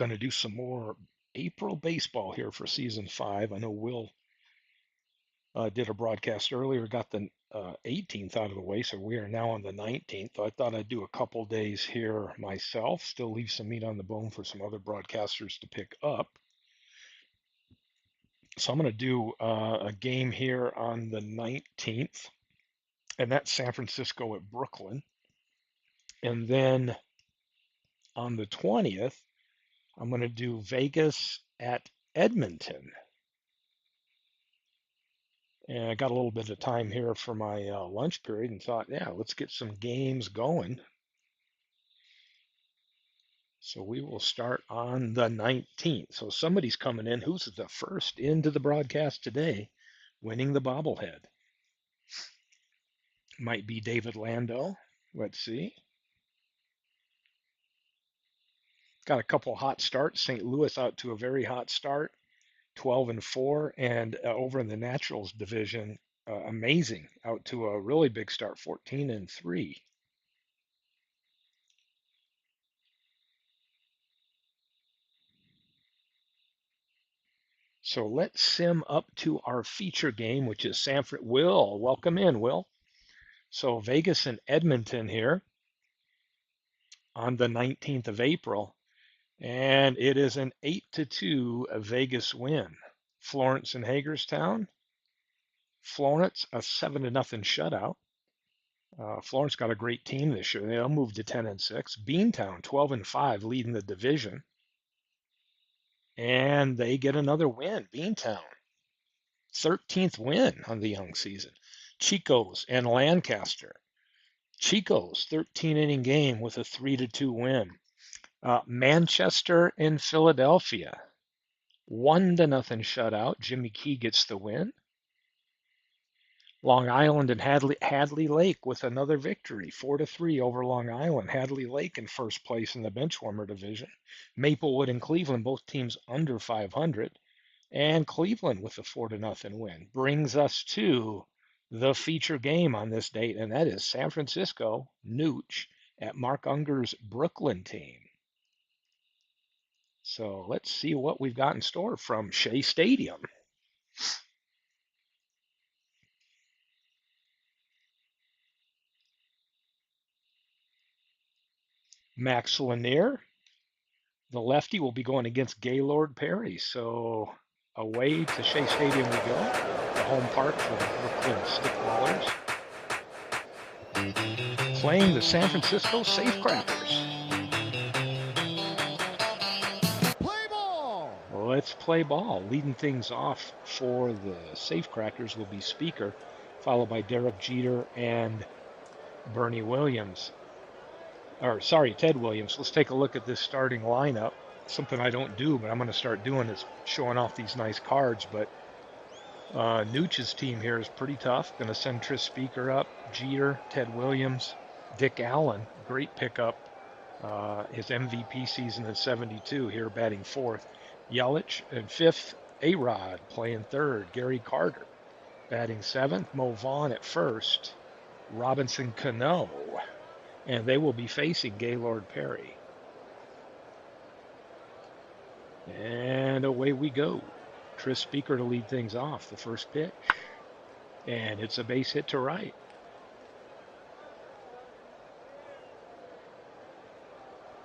going to do some more April baseball here for season 5. I know Will did a broadcast earlier, got the 18th out of the way, so we are now on the 19th. I thought I'd do a couple days here myself, still leave some meat on the bone for some other broadcasters to pick up. So I'm going to do a game here on the 19th, and that's San Francisco at Brooklyn. And then on the 20th, I'm going to do Vegas at Edmonton. And I got a little bit of time here for my lunch period and thought, yeah, let's get some games going. So we will start on the 19th. So somebody's coming in. Who's the first into the broadcast today, winning the bobblehead? Might be David Lando. Let's see. Got a couple hot starts. St. Louis out to a very hot start, 12-4, and over in the Naturals division, amazing, out to a really big start, 14-3. So let's sim up to our feature game, which is Sanford. Will, welcome in, Will. So Vegas and Edmonton here on the 19th of April, and it is an 8-2 Vegas win. Florence and Hagerstown. Florence, a 7-0 shutout. Florence got a great team this year. They'll move to 10-6. Beantown, 12-5, leading the division. And they get another win. Beantown, 13th win on the young season. Chico's and Lancaster. Chico's 13-inning game with a 3-2 win. Manchester and Philadelphia, 1-0 shutout. Jimmy Key gets the win. Long Island and Hadley Lake with another victory, 4-3 over Long Island. Hadley Lake in first place in the Benchwarmer division. Maplewood and Cleveland, both teams under 500. And Cleveland with a 4-0 win. Brings us to the feature game on this date, and that is San Francisco Nooch at Mark Unger's Brooklyn team. So let's see what we've got in store from Shea Stadium. Max Lanier, the lefty, will be going against Gaylord Perry. So away to Shea Stadium we go, the home park for the Brooklyn Stickballers, playing the San Francisco Safecrackers. Play ball! Let's play ball. Leading things off for the Safecrackers will be Speaker, followed by Derek Jeter and Bernie Williams. Ted Williams. Let's take a look at this starting lineup. Something I don't do, but I'm going to start doing is showing off these nice cards. But Nooch's team here is pretty tough. Going to send Tris Speaker up, Jeter, Ted Williams, Dick Allen, great pickup. His MVP season in '72 here, batting fourth. Yelich in fifth. A-Rod playing third. Gary Carter batting seventh. Mo Vaughn at first. Robinson Cano. And they will be facing Gaylord Perry. And away we go. Tris Speaker to lead things off. The first pitch. And it's a base hit to right.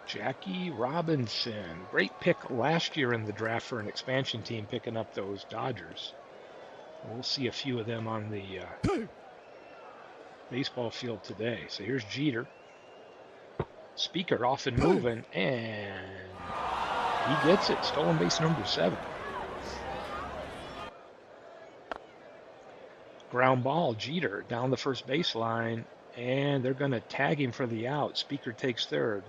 Jackie Robinson. Great pick last year in the draft for an expansion team, picking up those Dodgers. We'll see a few of them on the baseball field today. So here's Jeter. Speaker off and moving, and he gets it. Stolen base number 7. Ground ball, Jeter down the first baseline, and they're going to tag him for the out. Speaker takes third.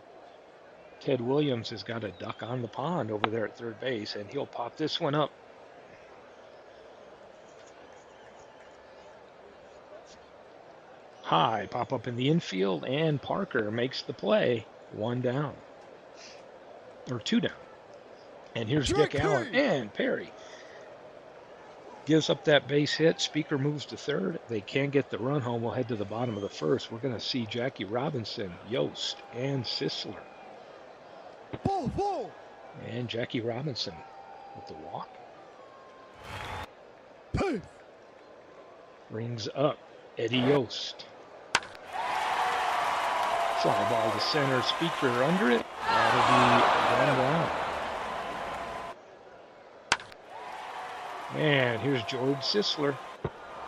Ted Williams has got a duck on the pond over there at third base, and he'll pop this one up. High, pop up in the infield, and Parker makes the play. 1 down. Or 2 down. And here's Dick Allen and Perry. Gives up that base hit. Speaker moves to third. They can get the run home. We'll head to the bottom of the first. We're going to see Jackie Robinson, Yost, and Sisler. Ball. And Jackie Robinson with the walk. Brings up Eddie Yost. Fly ball to center, Speaker under it. That'll be one down. And here's George Sisler.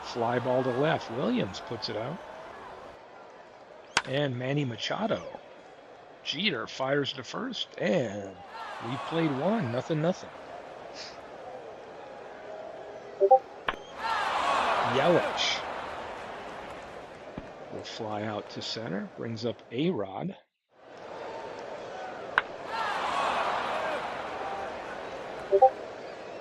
Fly ball to left. Williams puts it out. And Manny Machado. Jeter fires to first. And we played one. Nothing. Yelich will fly out to center. Brings up A-Rod.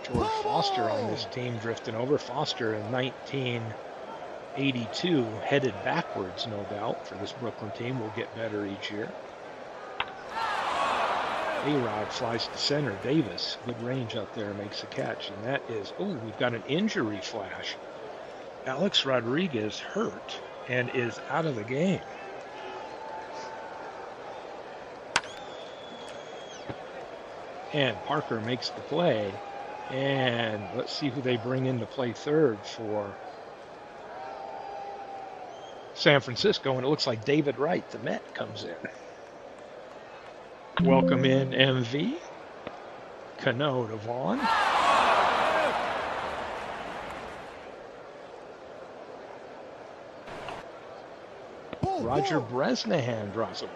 George Foster on this team drifting over. Foster in 1982 headed backwards, no doubt, for this Brooklyn team. Will get better each year. A-Rod flies to center. Davis, good range out there, makes a catch. And that is, we've got an injury flash. Alex Rodriguez hurt and is out of the game. And Parker makes the play. And let's see who they bring in to play third for San Francisco. And it looks like David Wright, the Met, comes in. Welcome in MV. Cano to Vaughn. Roger Bresnahan draws a walk.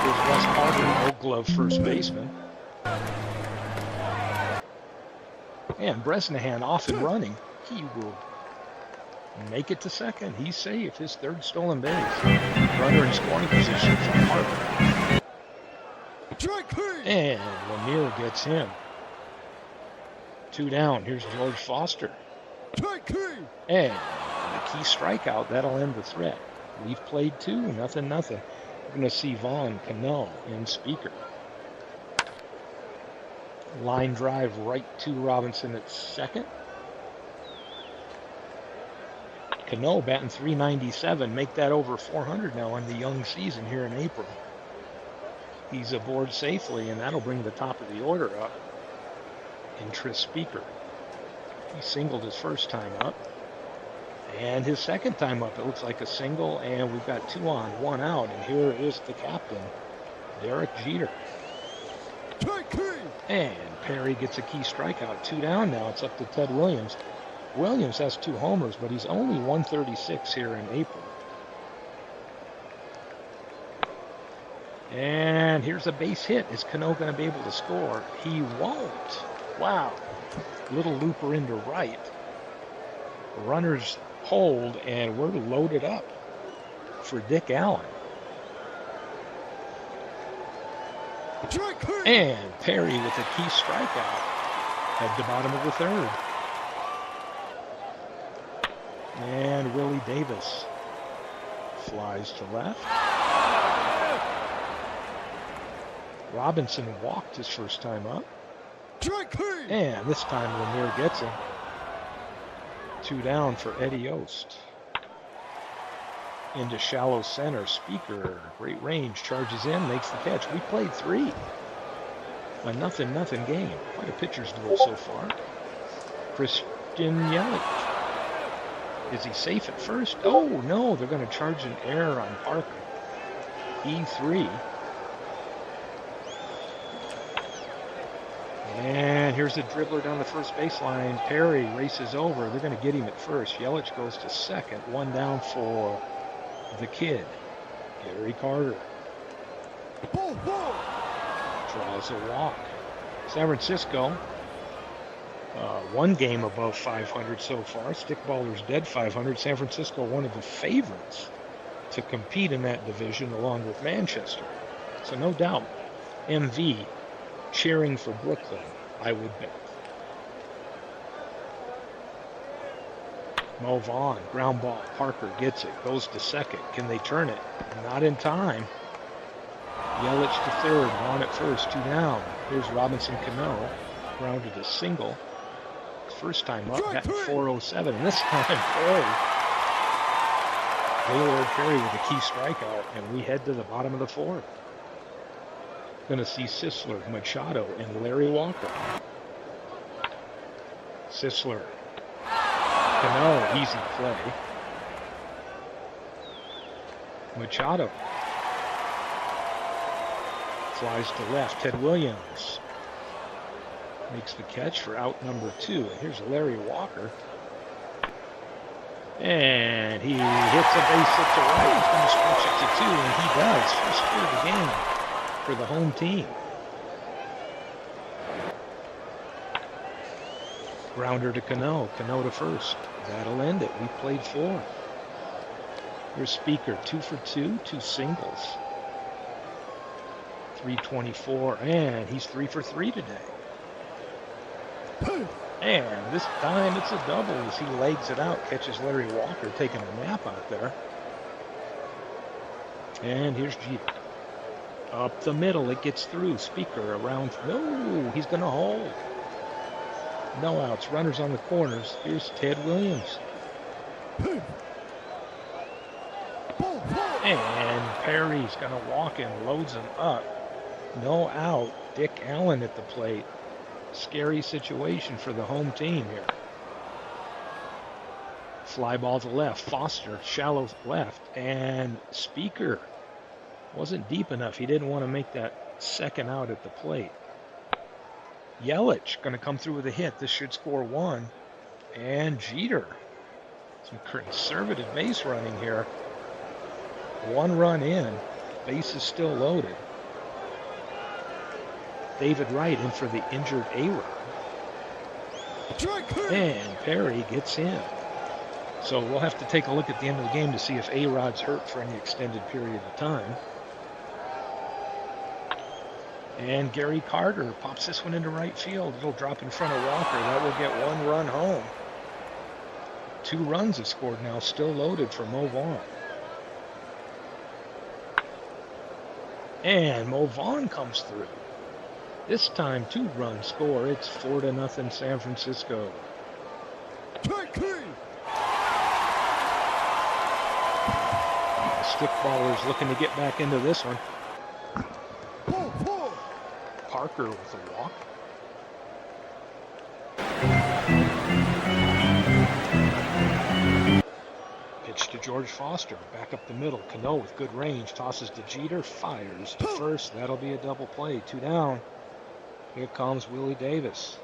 Here's Wes Parker, Oak Glove first baseman. And Bresnahan off and running. He will make it to second. He's safe. His third stolen base. Runner in scoring position for Parker. And Lemieux gets him. 2 down. Here's George Foster. And a key strikeout. That'll end the threat. We've played 2. Nothing. We're going to see Vaughn, Cano, and Speaker. Line drive right to Robinson at second. Cano batting .397. Make that over 400 now in the young season here in April. He's aboard safely, and that'll bring the top of the order up. And Tris Speaker. He singled his first time up. And his second time up, it looks like a single, and we've got 2 on, 1 out. And here is the captain, Derek Jeter. And Perry gets a key strikeout. 2 down now. It's up to Ted Williams. Williams has 2 homers, but he's only 136 here in April. And here's a base hit. Is Cano going to be able to score? He won't. Wow. Little looper into right. Runners hold, and we're loaded up for Dick Allen. And Perry with a key strikeout at the bottom of the third. And Willie Davis flies to left. Robinson walked his first time up. And this time Lemieux gets him. 2 down for Eddie Yost. Into shallow center. Speaker, great range, charges in, makes the catch. We played 3. A nothing game. Quite a pitcher's duel so far. Christian Yelich. Is he safe at first? Oh, no, they're going to charge an error on Parker. E3. And here's the dribbler down the first baseline. Perry races over. They're going to get him at first. Yelich goes to second. 1 down for the kid, Gary Carter. Draws a walk. San Francisco, 1 game above 500 so far. Stickballer's dead 500. San Francisco, one of the favorites to compete in that division along with Manchester. So no doubt, MV cheering for Brooklyn, I would bet. Mo Vaughn, ground ball. Parker gets it, goes to second. Can they turn it? Not in time. Yelich to third, Vaughn at first, 2 down. Here's Robinson Cano, grounded a single. First time up, got 407, and this time Perry. Gaylord Perry with a key strikeout, and we head to the bottom of the 4th. Going to see Sisler, Machado, and Larry Walker. Sisler. Cano, easy play. Machado. Flies to left. Ted Williams makes the catch for out number 2. And here's Larry Walker. And he hits a base hit to right. He's going to stretch it to 2, and he does. First hit of the game for the home team. Grounder to Cano. Cano to first. That'll end it. We played 4. Here's Speaker. 2 for 2. 2 singles. 324, and he's 3 for 3 today. And this time it's a double as he legs it out, catches Larry Walker taking a nap out there. And here's Jeter. Up the middle, it gets through. Speaker around. No, he's going to hold. No outs. Runners on the corners. Here's Ted Williams. And Perry's going to walk and loads him up. No out. Dick Allen at the plate. Scary situation for the home team here. Fly ball to left. Foster, shallow left. And Speaker wasn't deep enough. He didn't want to make that second out at the plate. Yelich going to come through with a hit. This should score 1. And Jeter. Some conservative base running here. 1 run in. Base is still loaded. David Wright in for the injured A-Rod. And Perry gets in. So we'll have to take a look at the end of the game to see if A-Rod's hurt for any extended period of time. And Gary Carter pops this one into right field. It'll drop in front of Walker. That will get 1 run home. 2 runs have scored now, still loaded for Mo Vaughn. And Mo Vaughn comes through. This time, 2-run score. It's 4-0 San Francisco. The stickballers looking to get back into this one. Parker with a walk. Pitch to George Foster. Back up the middle. Cano with good range. Tosses to Jeter. Fires to first. That'll be a double play. 2 down. Here comes Willie Davis.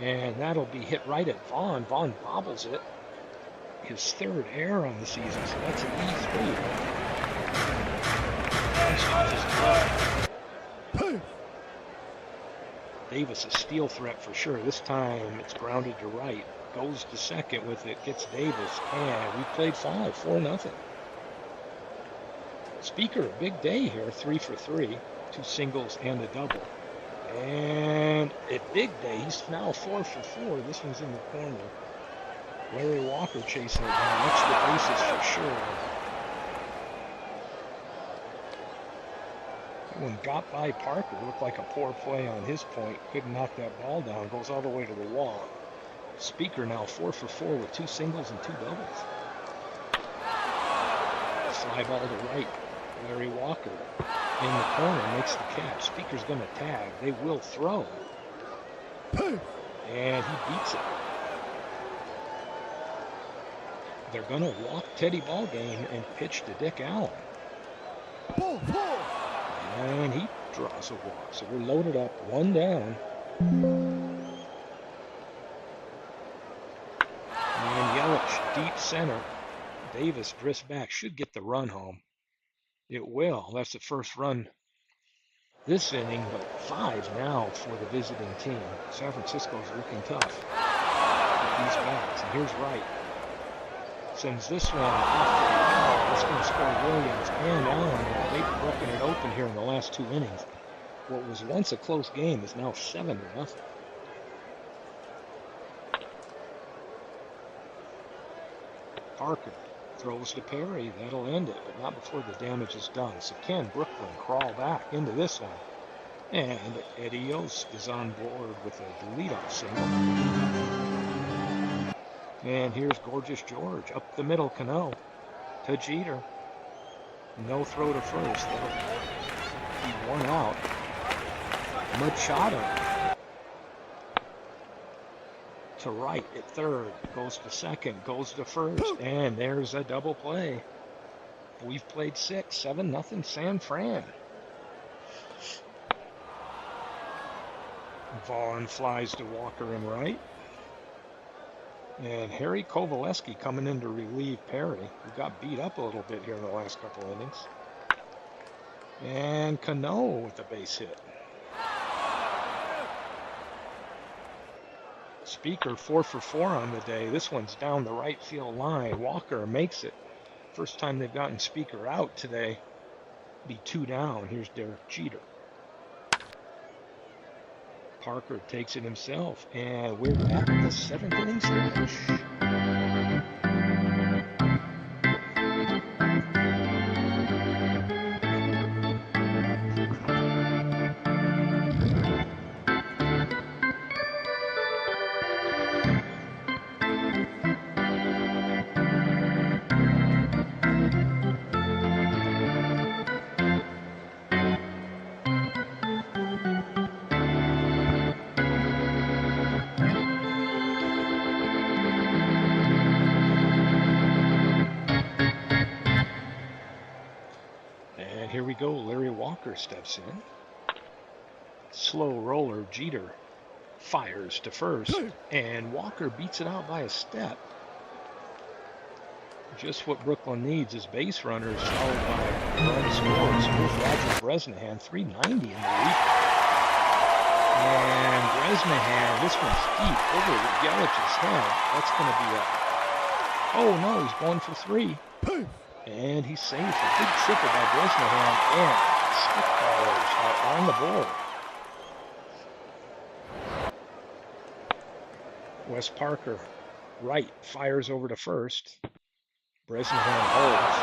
And that'll be hit right at Vaughn. Vaughn bobbles it. His 3rd error on the season, so that's an E3. Davis a steal threat for sure. This time it's grounded to right. Goes to second with it. Gets Davis. And we played 5. 4-0. Speaker, a big day here. 3 for 3. 2 singles and a double. And a big day. He's now 4 for 4. This one's in the corner. Larry Walker chasing it down. Extra bases for sure. That one got by Parker. Looked like a poor play on his point. Couldn't knock that ball down. Goes all the way to the wall. Speaker now 4 for 4 with 2 singles and 2 doubles. Fly ball to right. Larry Walker in the corner makes the catch. Speaker's going to tag. They will throw. And he beats it. They're going to walk Teddy Ballgame and pitch to Dick Allen. And he draws a walk. So we're loaded up. 1 down. And Yelich deep center. Davis drifts back. Should get the run home. It will. That's the first run this inning, but 5 now for the visiting team. San Francisco's looking tough with these bats. And here's Wright. Sends this one off to the wall. That's going to score Williams and Allen. They've broken it open here in the last 2 innings. What was once a close game is now 7-0. Parker throws to Perry. That'll end it, but not before the damage is done. So can Brooklyn crawl back into this one? And Eddie Yost is on board with a leadoff single. And here's Gorgeous George up the middle. Cano to Jeter. No throw to first. He won out. Machado to right at third, goes to second, goes to first, and there's a double play. We've played 6, 7-0 San Fran. Vaughn flies to Walker and right. And Harry Kovaleski coming in to relieve Perry, who got beat up a little bit here in the last couple innings. And Cano with the base hit. Speaker 4 for 4 on the day. This one's down the right field line. Walker makes it. First time they've gotten Speaker out today. Be 2 down. Here's Derek Jeter. Parker takes it himself, and we're at the 7th inning stretch. And here we go. Larry Walker steps in. Slow roller. Jeter fires to first, and Walker beats it out by a step. Just what Brooklyn needs is base runners followed by run scores. Here's Roger Bresnahan, 390 in the lead. And Bresnahan, this one's deep over Yelich's head. That's going to be a... Oh no, he's going for 3. And he's safe. A big triple by Bresnahan, and Stickballers are on the board. Wes Parker, right, fires over to first. Bresnahan holds.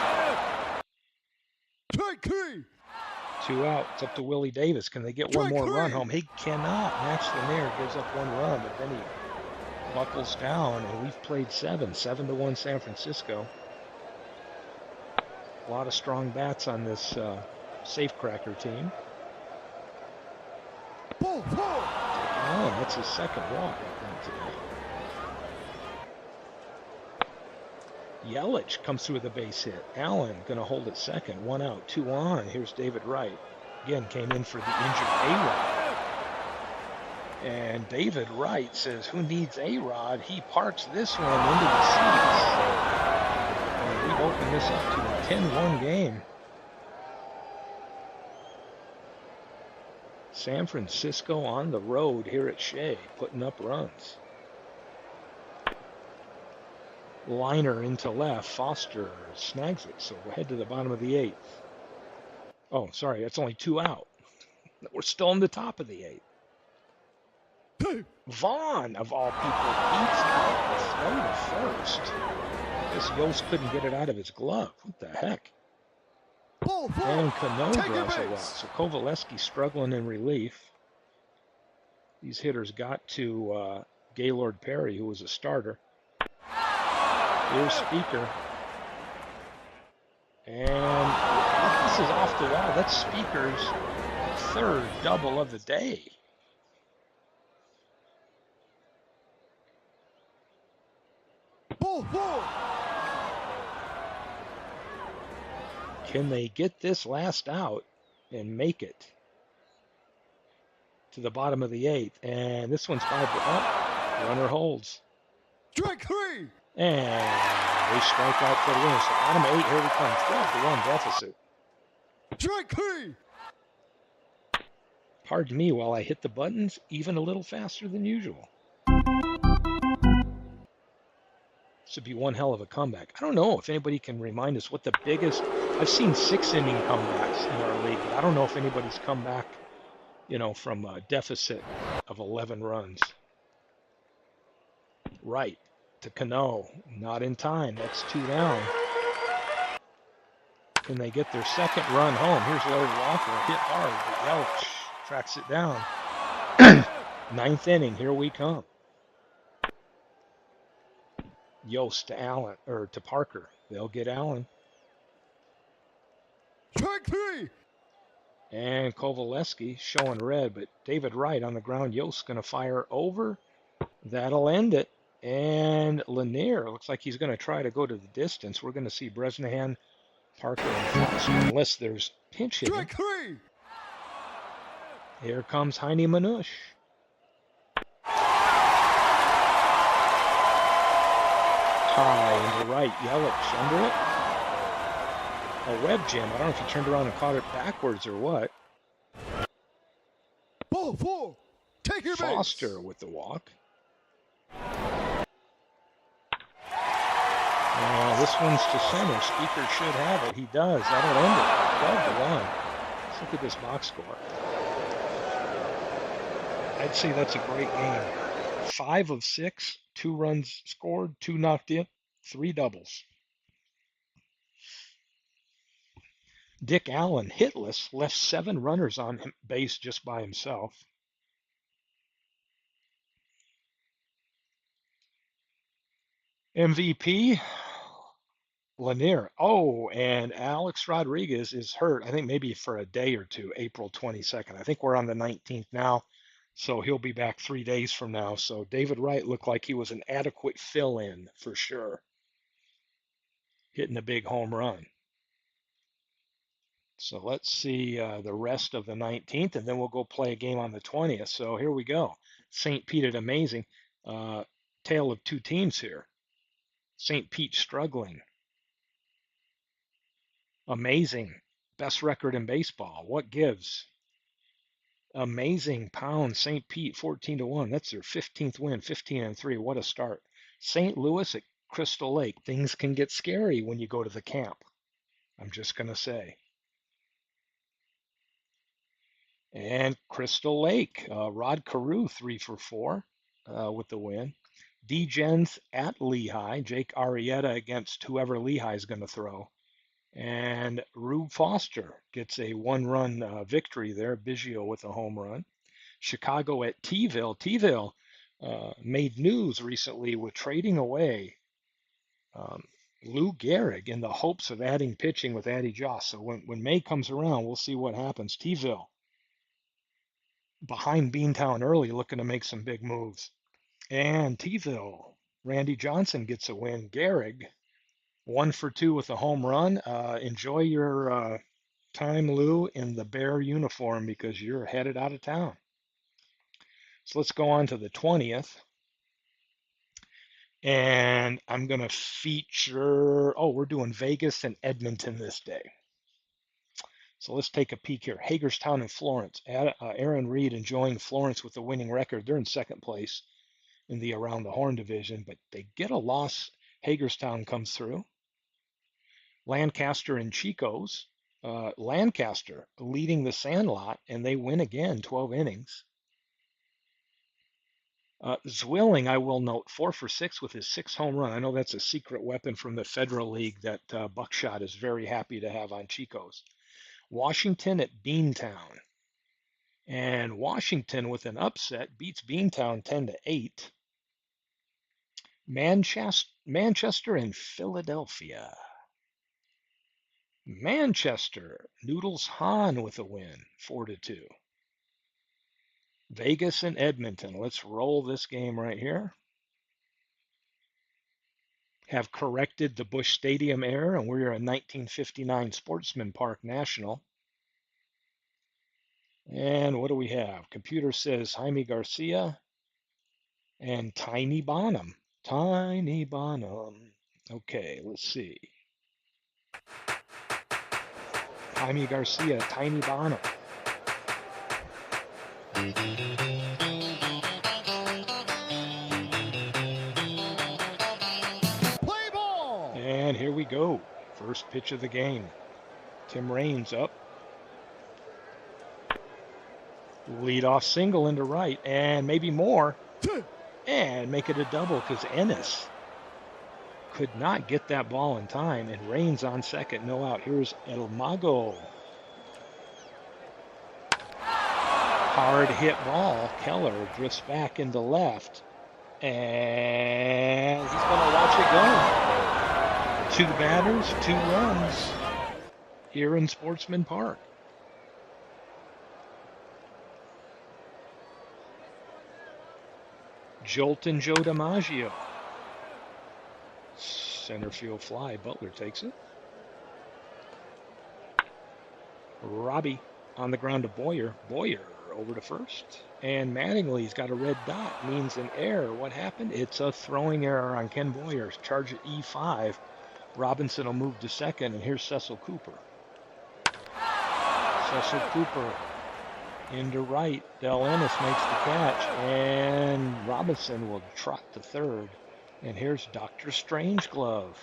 2 out. It's up to Willie Davis. Can they get one more run home? He cannot. Max Lanier gives up 1 run, but then he buckles down, and we've played 7. 7-1 San Francisco. A lot of strong bats on this safecracker team. Allen, that's his 2nd walk, I think, today. Yelich comes through with a base hit. Allen going to hold it second. 1 out, 2 on. Here's David Wright. Again, came in for the injured A-Rod. And David Wright says, who needs A-Rod? He parks this one into the seats. And we've opened this up to a 10-1 game. San Francisco on the road here at Shea, putting up runs. Liner into left. Foster snags it, so we'll head to the bottom of the 8th. Oh, sorry, that's only 2 out. We're still on the top of the 8th. Vaughn, of all people, beats out the throw to first. This Yost couldn't get it out of his glove. What the heck? And Cano draws a walk, so Kovaleski struggling in relief. These hitters got to Gaylord Perry, who was a starter. Here's Speaker. And this is off the wall. That's Speaker's 3rd double of the day. Can they get this last out and make it to the bottom of the 8th? And this one's 5 up. Runner holds. Strike 3. And they strike out for the win. So bottom of 8, here we come. 12-1 deficit. Strike 3. Pardon me while I hit the buttons even a little faster than usual. This would be one hell of a comeback. I don't know if anybody can remind us what the biggest... I've seen 6-inning comebacks in our league, but I don't know if anybody's come back, from a deficit of 11 runs. Right to Cano. Not in time. That's 2 down. Can they get their 2nd run home? Here's Larry Walker. Hit hard, but Yelich tracks it down. 9th inning. Here we come. Yost to Allen, or to Parker. They'll get Allen. Strike 3. And Kovaleski showing red, but David Wright on the ground. Yost's going to fire over. That'll end it. And Lanier looks like he's going to try to go to the distance. We're going to see Bresnahan, Parker, and Foster, unless there's pinch hitting. Strike 3. Here comes Heine Manush. High into right. Yelich under it. A web jam. I don't know if he turned around and caught it backwards or what. Ball 4. Take your Foster base. with the walk. This one's to center. Speaker should have it. He does. That'll end it. 12-1. Let's look at this box score. I'd say that's a great game. 5 of 6, 2 runs scored, 2 knocked in, 3 doubles. Dick Allen, hitless, left 7 runners on base just by himself. MVP, Lanier. Oh, and Alex Rodriguez is hurt, I think maybe for a day or two, April 22nd. I think we're on the 19th now, so he'll be back 3 days from now. So David Wright looked like he was an adequate fill-in for sure, hitting a big home run. So let's see the rest of the 19th, and then we'll go play a game on the 20th. So here we go. St. Pete at amazing. Tale of 2 teams here. St. Pete struggling. Amazing. Best record in baseball. What gives? Amazing pound. St. Pete 14-1. That's their 15th win. 15-3. What a start. St. Louis at Crystal Lake. Things can get scary when you go to the camp. I'm just going to say. And Crystal Lake, Rod Carew 3 for 4 with the win. D-Gens at Lehigh, Jake Arrieta against whoever Lehigh is going to throw. And Rube Foster gets a 1-run victory there. Biggio with a home run. Chicago at T-ville. T-ville made news recently with trading away Lou Gehrig in the hopes of adding pitching with Addie Joss. So when May comes around, we'll see what happens. T-ville behind Beantown early, looking to make some big moves. And T-ville, Randy Johnson gets a win. Gehrig, 1 for 2 with a home run. Enjoy your time, Lou, in the Bear uniform because you're headed out of town. So let's go on to the 20th. And I'm going to feature, we're doing Vegas and Edmonton this day. So let's take a peek here. Hagerstown and Florence. Aaron Reed enjoying Florence with the winning record. They're in second place in the Around the Horn division, but they get a loss. Hagerstown comes through. Lancaster and Chico's. Lancaster leading the Sandlot, and they win again, 12 innings. Zwilling, I will note, 4 for 6 with his 6th home run. I know that's a secret weapon from the Federal League that Buckshot is very happy to have on Chico's. Washington at Beantown. And Washington with an upset beats Beantown 10-8. Manchester and Philadelphia. Manchester, Noodles Hahn with a win, 4-2. Vegas and Edmonton. Let's roll this game right here. Have corrected the Busch Stadium error, and we're a 1959 Sportsman Park National. And what do we have? Computer says Jaime Garcia and Tiny Bonham. Tiny Bonham. Okay, let's see. Jaime Garcia, Tiny Bonham. Play ball. And here we go. First pitch of the game. Tim Raines up. Leadoff single into right, and maybe more. And make it a double because Ennis could not get that ball in time, and Raines on second, no out. Here's El Mago. Hard hit ball. Keller drifts back into left, and he's going to watch it go. 2 batters, 2 runs here in Sportsman Park. Joltin' Joe DiMaggio. Center field fly. Butler takes it. Robbie on the ground to Boyer. Boyer over to first. And Mattingly's got a red dot. Means an error. What happened? It's a throwing error on Ken Boyer. Charge at E5. Robinson will move to second. And here's Cecil Cooper. Cecil Cooper into right. Del Ennis makes the catch. And Robinson will trot to third. And here's Dr. Strangeglove.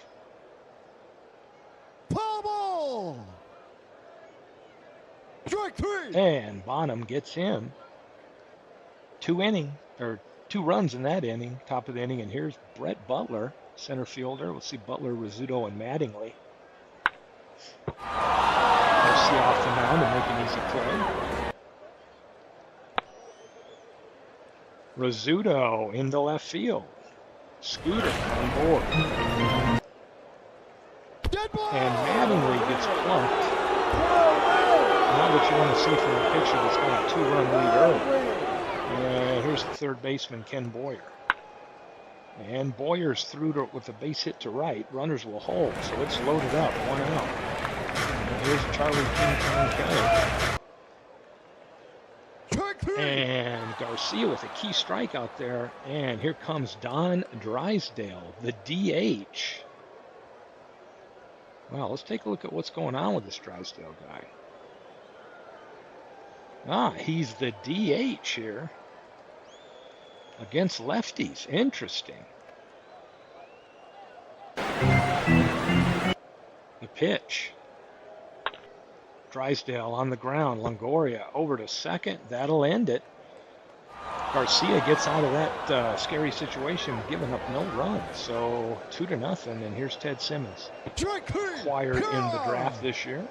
Foul ball. Strike 3. And Bonham gets him. Two runs in that inning, top of the inning. And here's Brett Butler, center fielder. We'll see Butler, Rizzuto, and Mattingly. Garcia off the mound and make an easy play. Rizzuto into left field. Scooter on board. Dead ball. And Mattingly gets plunked. Not what you want to see from a pitcher that's got a 2-run lead early. Here's the third baseman, Ken Boyer. And Boyer's through with a base hit to right. Runners will hold, so it's loaded up, 1 out. And here's Charlie King Kong Kelly. And Garcia with a key strikeout there. And here comes Don Drysdale, the DH. Well, let's take a look at what's going on with this Drysdale guy. He's the DH here. Against lefties. Interesting. The pitch. Drysdale on the ground. Longoria over to second. That'll end it. Garcia gets out of that scary situation, giving up no runs. So 2-0. And here's Ted Simmons. Acquired in the draft this year.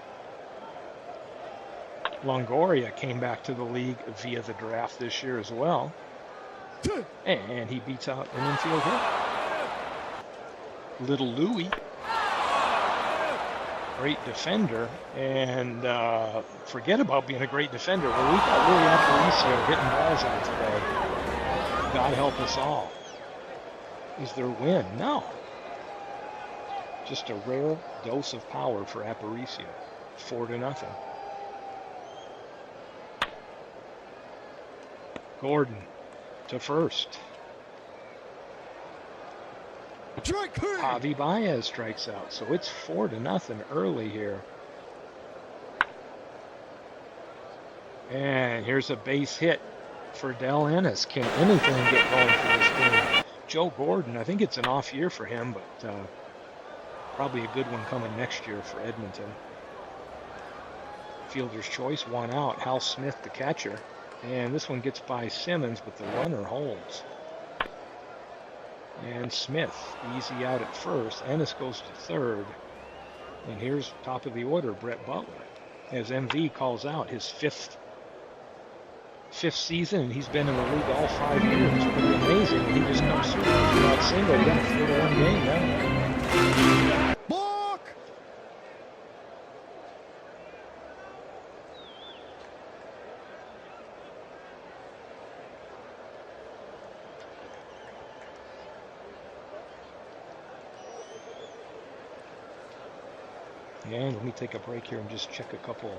Longoria came back to the league via the draft this year as well. And he beats out an infield hit. Little Louie. Great defender. And forget about being a great defender. Well, we got Louie Aparicio hitting balls out today. God help us all. Is there win? No. Just a rare dose of power for Aparicio. 4-0. Gordon to first. Javi Baez strikes out, so it's 4-0 early here. And here's a base hit for Del Ennis. Can anything get going for this team? Joe Gordon, I think it's an off year for him, but probably a good one coming next year for Edmonton. Fielder's choice, 1 out. Hal Smith, the catcher. And this one gets by Simmons, but the runner holds. And Smith, easy out at first. Ennis goes to third. And here's top of the order, Brett Butler. As MV calls out his fifth season, and he's been in the league all 5 years. Pretty amazing. And he just comes through. Not single. He got a 4-1 game now. Block! And let me take a break here and just check a couple.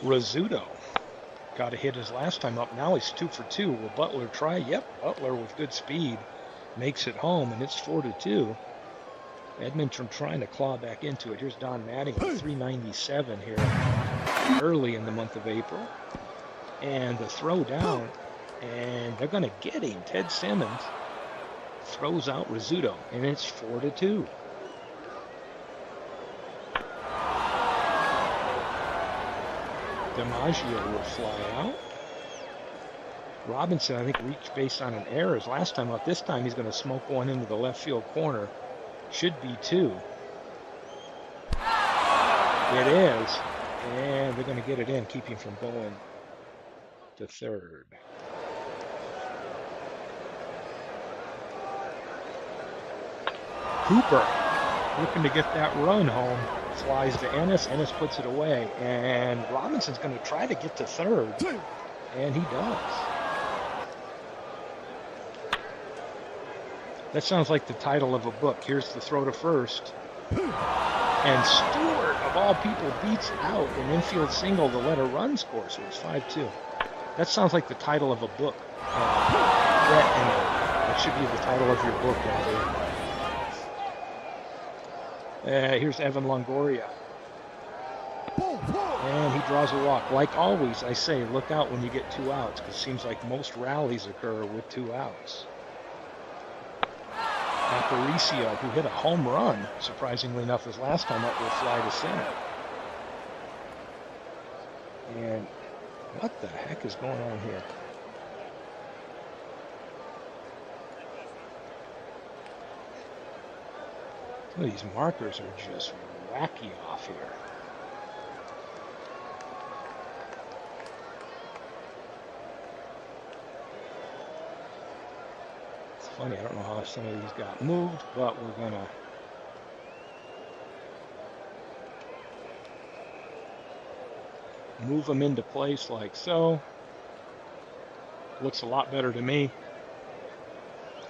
Rizzuto got a hit his last time up. Now he's 2 for 2. Will Butler try? Yep, Butler with good speed makes it home, and it's 4-2. Edmonton trying to claw back into it. Here's Don Mattingly, 397 here early in the month of April. And the throw down, and they're going to get him. Ted Simmons throws out Rizzuto, and it's 4-2. DiMaggio will fly out. Robinson, I think, reached base on an error his last time out. This time he's going to smoke one into the left field corner. Should be 2. It is. And they're going to get it in, keep him from going to third. Cooper looking to get that run home. Flies to Ennis. Ennis puts it away. And Robinson's going to try to get to third. And he does. That sounds like the title of a book. Here's the throw to first. And Stewart, of all people, beats out an infield single to let a run score. So it's 5-2. That sounds like the title of a book. Brett, and that should be the title of your book, Abby. Here's Evan Longoria. And he draws a walk. Like always, I say, look out when you get 2 outs, because it seems like most rallies occur with 2 outs. Aparicio, who hit a home run, surprisingly enough, his last time up, will fly to center. And what the heck is going on here? Some of these markers are just wacky off here. It's funny, I don't know how some of these got moved, but we're gonna move them into place like so. Looks a lot better to me.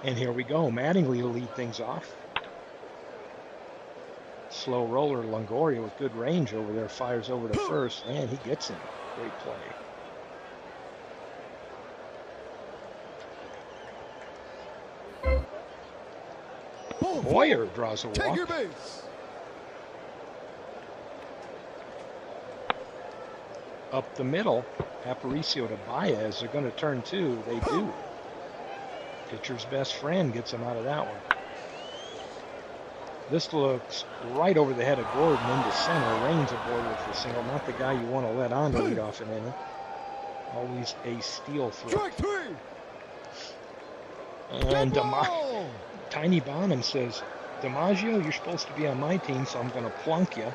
And here we go. Mattingly to lead things off. Slow roller Longoria with good range over there. Fires over to first, and he gets him. Great play. Boyer draws a walk. Take your base. Up the middle, Aparicio to Baez. They're going to turn 2. They do. Pitcher's best friend gets him out of that one. This looks right over the head of Gordon into center. Rains aboard with the single. Not the guy you want to let on to lead off an inning. Always a steal throw. Strike 3. And Tiny Bonham says, DiMaggio, you're supposed to be on my team, so I'm going to plunk you.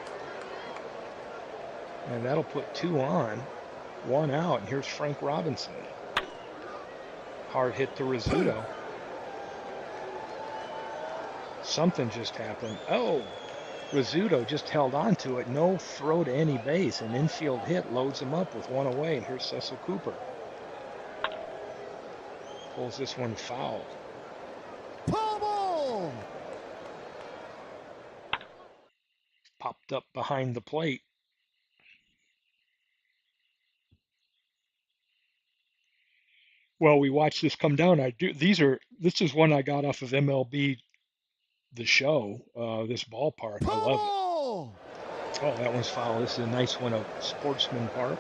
And that'll put 2 on, 1 out. And here's Frank Robinson. Hard hit to Rizzuto. Something just happened. Oh, Rizzuto just held on to it. No throw to any base. An infield hit loads him up with 1 away. And here's Cecil Cooper. Pulls this one foul. Ball. Popped up behind the plate. Well, we watched this come down. This is one I got off of MLB The Show, this ballpark. I love it. Oh, that one's foul. This is a nice one of Sportsman Park.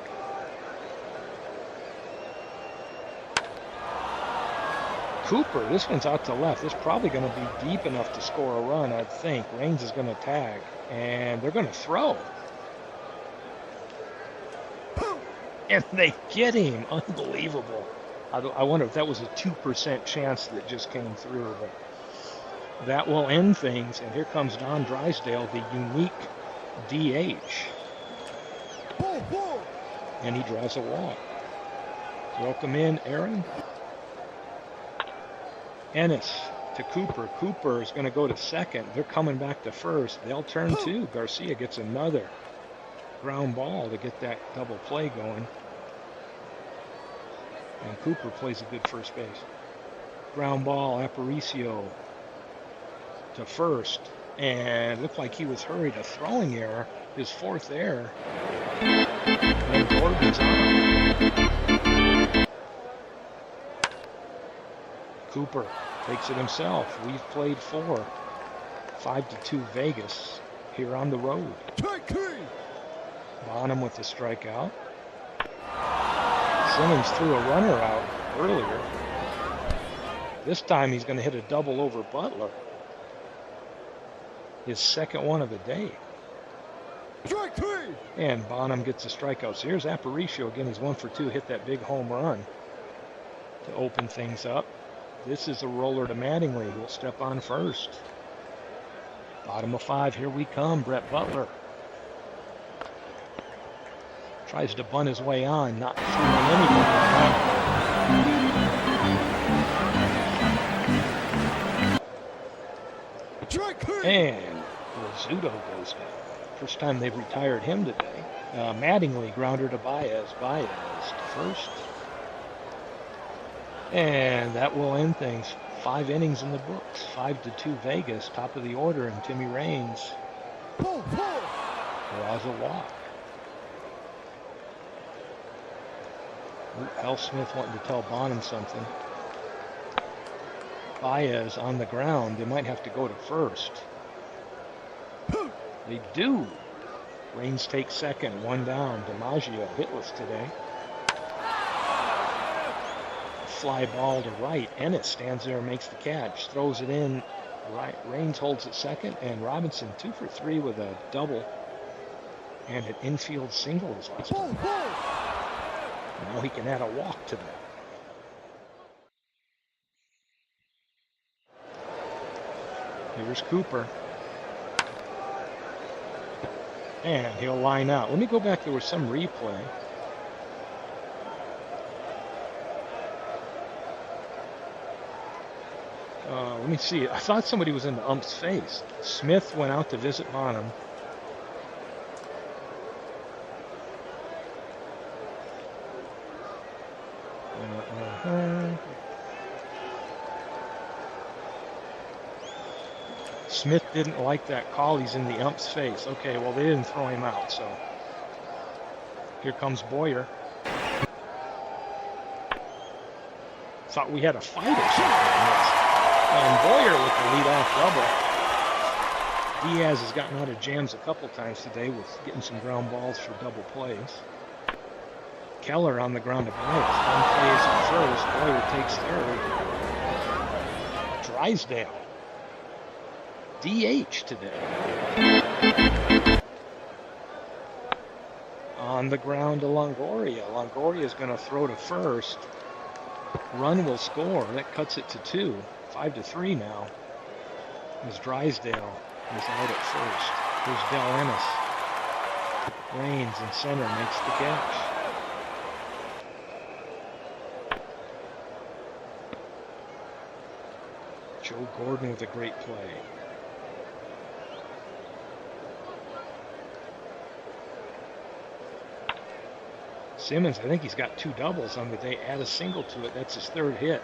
Cooper, this one's out to left. This is probably going to be deep enough to score a run, I think. Raines is going to tag, and they're going to throw. And they get him. Unbelievable. I wonder if that was a 2% chance that just came through, but that will end things. And here comes Don Drysdale, the unique DH. And he draws a walk. Welcome in, Aaron. Ennis to Cooper. Cooper is going to go to second. They're coming back to first. They'll turn 2. Garcia gets another ground ball to get that double play going. And Cooper plays a good first base. Ground ball, Aparicio to first. And looked like he was hurried. A throwing error. His 4th error. And Gordon's on. Cooper takes it himself. We've played 4. 5-2 Vegas here on the road. Bonham with the strikeout. Simmons threw a runner out earlier. This time he's going to hit a double over Butler. His 2nd one of the day. Strike 3. And Bonham gets a strikeout. So here's Aparicio again. He's 1 for 2. Hit that big home run to open things up. This is a roller to Mattingly, who will step on first. Bottom of 5. Here we come. Brett Butler tries to bunt his way on, not throwing anything. And Rizzuto goes down. First time they've retired him today. Mattingly grounder to Baez. Baez to first. And that will end things. 5 innings in the books. 5-2 Vegas, top of the order, and Timmy Raines draws a walk. Al Smith wanting to tell Bonham something. Baez on the ground. They might have to go to first. They do. Raines takes second, 1 down. DiMaggio hitless today. Fly ball to right. Ennis stands there and makes the catch. Throws it in. Right. Raines holds it second, and Robinson 2 for 3 with a double and an infield single his last time. Now he can add a walk to that. Here's Cooper. And he'll line out. Let me go back. There was some replay. Let me see. I thought somebody was in the ump's face. Smith went out to visit Bonham. Smith didn't like that call. He's in the ump's face. Okay, well, they didn't throw him out, so. Here comes Boyer. Thought we had a fight or something on this. And Boyer with the leadoff double. Diaz has gotten out of jams a couple times today with getting some ground balls for double plays. Keller on the ground to Bias. One plays at first. Boyer takes third. Drysdale. DH today. On the ground to Longoria. Longoria is going to throw to first. Run will score. That cuts it to 2. 5-3 now. As Drysdale is out at first. Here's Del Ennis. Raines in center makes the catch. Joe Gordon with a great play. Simmons, I think he's got 2 doubles on the day. Add a single to it. That's his 3rd hit.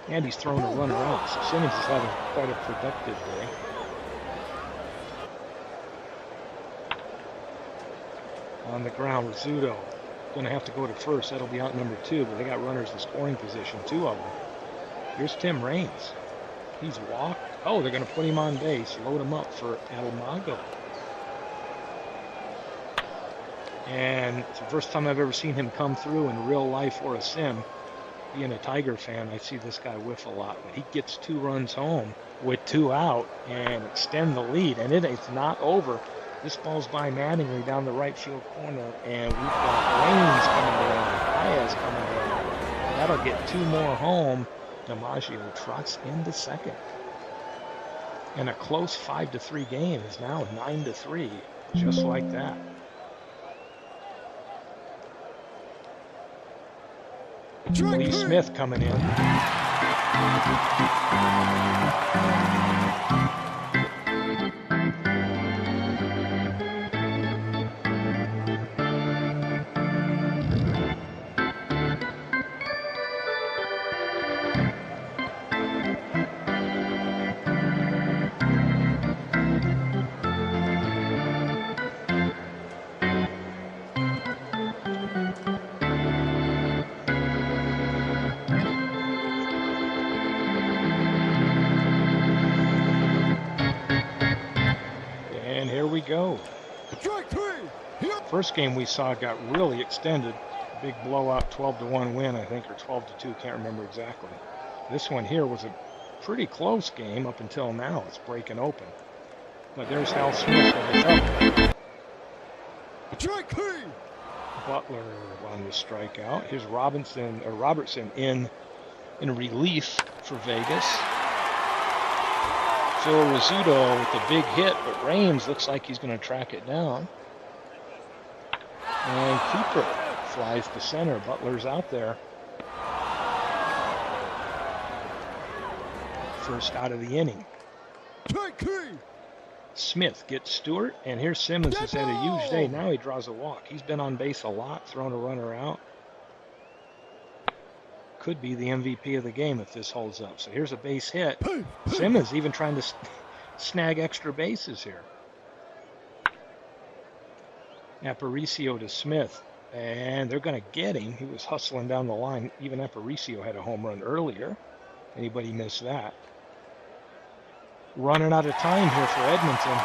And he's thrown a runner out. So Simmons is having quite a productive day. On the ground, Rizzuto going to have to go to first. That'll be out number 2, but they got runners in scoring position, 2 of them. Here's Tim Raines. He's walked. Oh, they're going to put him on base. Load him up for Almago. And it's the first time I've ever seen him come through in real life or a sim. Being a Tiger fan, I see this guy whiff a lot, but he gets 2 runs home with 2 out and extend the lead. And it's not over. This ball's by Mattingly down the right field corner, and we've got Raines coming around, Baez coming around. That'll get 2 more home. DiMaggio trots into second. And a close 5-3 game is now 9-3, just like that. Lee Smith coming in. Go. First game we saw got really extended. Big blowout, 12-1 win, I think, or 12-2, can't remember exactly. This one here was a pretty close game up until now. It's breaking open. But there's Al Smith with a double. Butler on the strikeout. Here's Robertson in relief for Vegas. Phil Rizzuto with the big hit, but Raines looks like he's going to track it down. And Cooper flies to center. Butler's out there. first out of the inning. Strike 3. Smith gets Stewart, and here's Simmons, who's had a huge day. Now he draws a walk. He's been on base a lot, thrown a runner out. Could be the MVP of the game if this holds up. So here's a base hit. Simmons even trying to snag extra bases here. Aparicio to Smith, and they're going to get him. He was hustling down the line. Even Aparicio had a home run earlier. Anybody miss that? Running out of time here for Edmonton.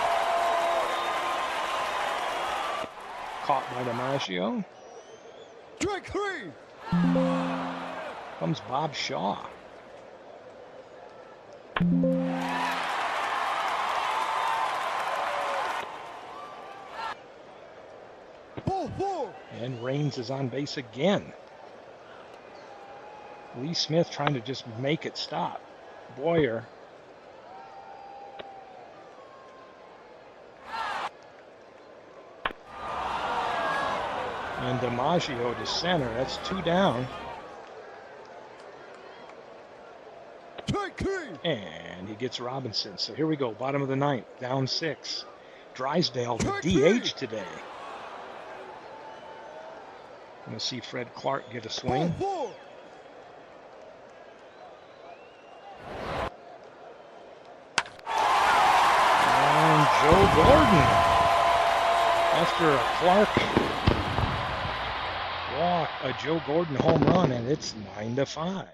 Caught by DiMaggio. Strike 3. Comes Bob Shaw. Ball 4. And Raines is on base again. Lee Smith trying to just make it stop. Boyer. And DiMaggio to center. That's 2 down. Strike 3. And he gets Robinson. So here we go. Bottom of the ninth. Down 6. Drysdale the Strike DH 3. today. Going to see Fred Clark get a Ball swing. 4. And Joe Gordon. After a Clark walk, a Joe Gordon home run, and it's 9-5.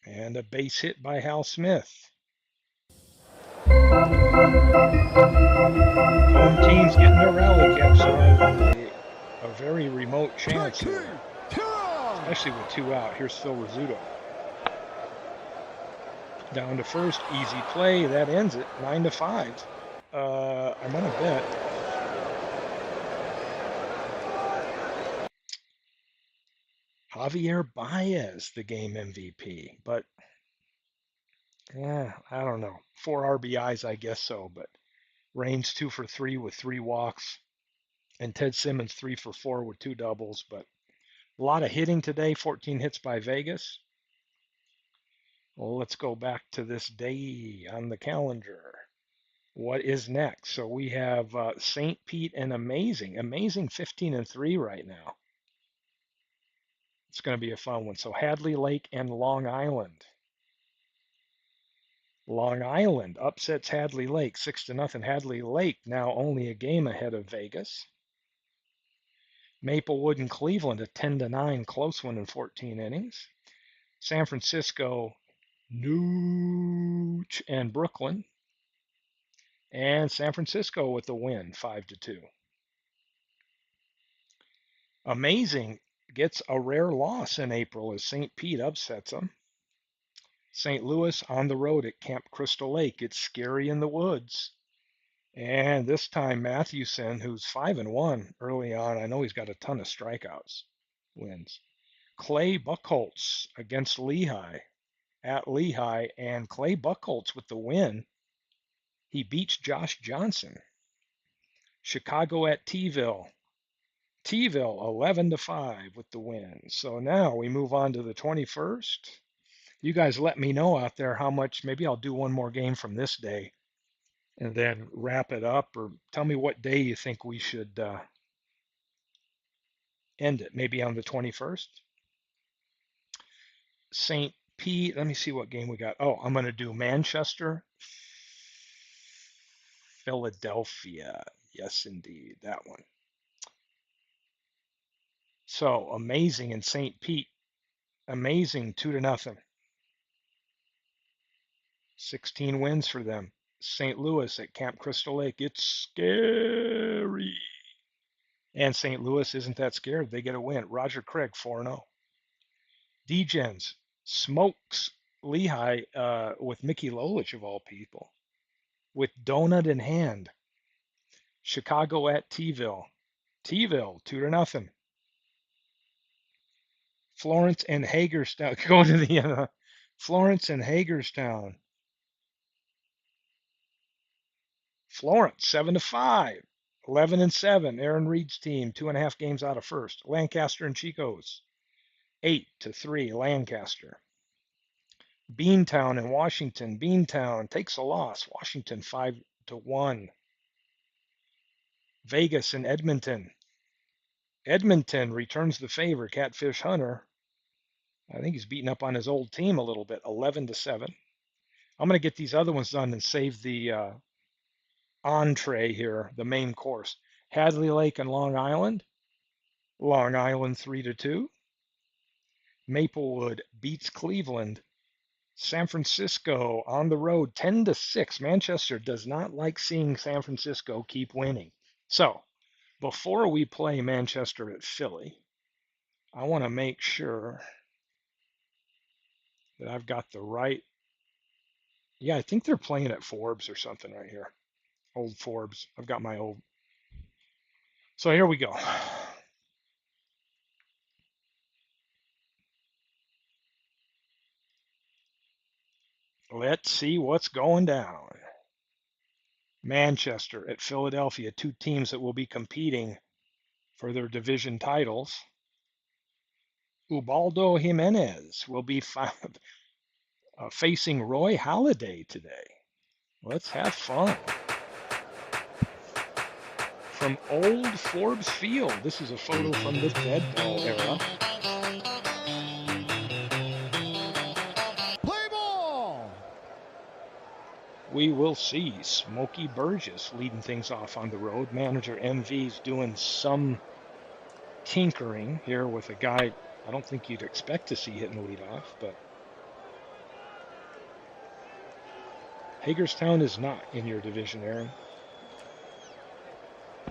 And a base hit by Hal Smith. Home team's getting their rally caps on. A very remote chance Strike 3. here, Turn. especially with 2 out. Here's Phil Rizzuto. Down to first, easy play. That ends it, 9-5. I'm gonna bet Javier Baez, the game MVP, but yeah, I don't know. 4 RBIs, I guess so, but Raines 2 for 3 with 3 walks, and Ted Simmons 3 for 4 with 2 doubles. But a lot of hitting today, 14 hits by Vegas. Well, let's go back to this day on the calendar. What is next? So we have St. Pete and Amazing 15-3 right now. It's going to be a fun one. So Hadley Lake and Long Island. Long Island upsets Hadley Lake 6-0. Hadley Lake now only a game ahead of Vegas. Maplewood and Cleveland a 10-9 close one in 14 innings. San Francisco, Nooch and Brooklyn. And San Francisco with the win 5-2. Amazing gets a rare loss in April as St. Pete upsets them. St. Louis on the road at Camp Crystal Lake. It's scary in the woods. And this time Mathewson, who's 5-1 early on, I know he's got a ton of strikeouts, wins. Clay Buchholz against Lehigh at Lehigh, and Clay Buchholz with the win. He beats Josh Johnson. Chicago at T-ville. T-ville 11-5 with the win. So now we move on to the 21st. You guys let me know out there how much. Maybe I'll do one more game from this day and then wrap it up, or tell me what day you think we should end it. Maybe on the 21st. St. Pete, let me see what game we got. Oh, I'm going to do Manchester, Philadelphia. Yes, indeed, that one. So Amazing in St. Pete. Amazing 2-0. 16 wins for them. St. Louis at Camp Crystal Lake. It's scary. And St. Louis isn't that scared. They get a win. Roger Craig 4-0. Degens smokes Lehigh with Mickey Lolich of all people, with donut in hand. Chicago at T-ville. T-ville 2-0. Florence and Hagerstown. Go to the Florence and Hagerstown. Florence 7-5. 11-7. Aaron Reed's team, 2.5 games out of first. Lancaster and Chico's, 8-3. Lancaster. Beantown and Washington. Beantown takes a loss. Washington 5-1. Vegas and Edmonton. Edmonton returns the favor. Catfish Hunter. I think he's beating up on his old team a little bit. 11-7. I'm going to get these other ones done and save the entree here, the main course. Hadley Lake and Long Island. Long Island 3-2. Maplewood beats Cleveland. San Francisco on the road 10-6. Manchester does not like seeing San Francisco keep winning. So before we play Manchester at Philly, I want to make sure that I've got the right. Yeah, I think they're playing at Forbes or something right here. Old Forbes. I've got my old. So here we go. Let's see what's going down. Manchester at Philadelphia, two teams that will be competing for their division titles. Ubaldo Jimenez will be facing Roy Halladay today. Let's have fun. From old Forbes Field, this is a photo from the dead ball era. Play ball. We will see Smokey Burgess leading things off on the road. Manager MV's doing some tinkering here with a guy I don't think you'd expect to see hitting the lead off, but Hagerstown is not in your division, Aaron.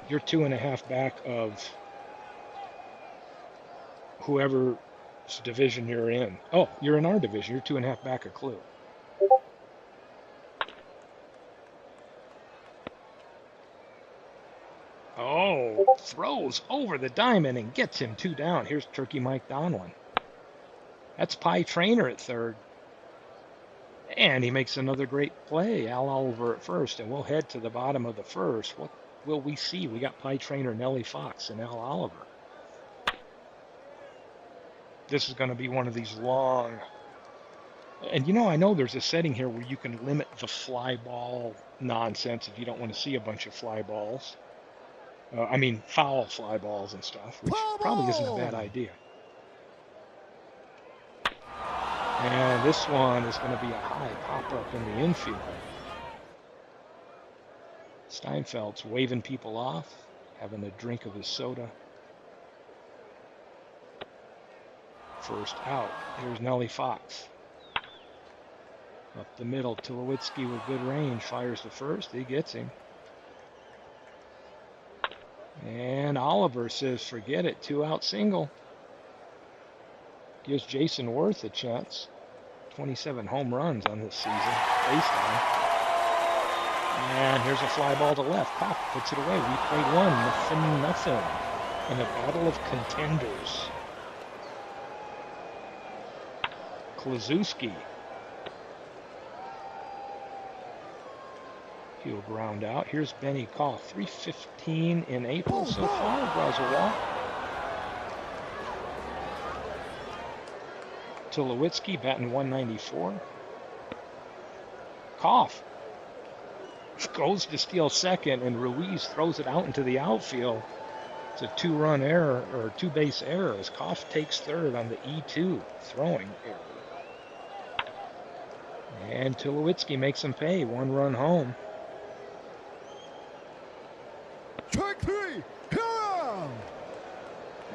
You're 2.5 back of whoever's division you're in. Oh, you're in our division. You're 2.5 back of Clue. Oh, throws over the diamond and gets him 2 down. Here's Turkey Mike Donlin. That's Pie Trainer at third. And he makes another great play. Al Oliver at first, and we'll head to the bottom of the first. What will we see? We got Pie Trainer Nellie Fox and Al Oliver. This is going to be one of these long. And you know, I know there's a setting here where you can limit the fly ball nonsense if you don't want to see a bunch of fly balls. I mean, foul fly balls and stuff, which probably isn't a bad idea. And this one is going to be a high pop-up in the infield. Steinfeld's waving people off, having a drink of his soda. First out. Here's Nellie Fox. Up the middle, Tulowitzki with good range. Fires the first. He gets him. And Oliver says, forget it. 2-out single. Gives Jason Worth a chance. 27 home runs on this season. Baseline. And here's a fly ball to left. Pop puts it away. We played one. Nothing. In a battle of contenders. Klazuski. He'll ground out. Here's Benny Koff. 315 in April so far. Draws a walk. Tulowitzki batting 194. Koff goes to steal second, and Ruiz throws it out into the outfield. It's a 2-run error, or 2-base error, as Koff takes third on the E2 throwing error. And Tulowitzki makes him pay. 1 run home. Strike 3. Here.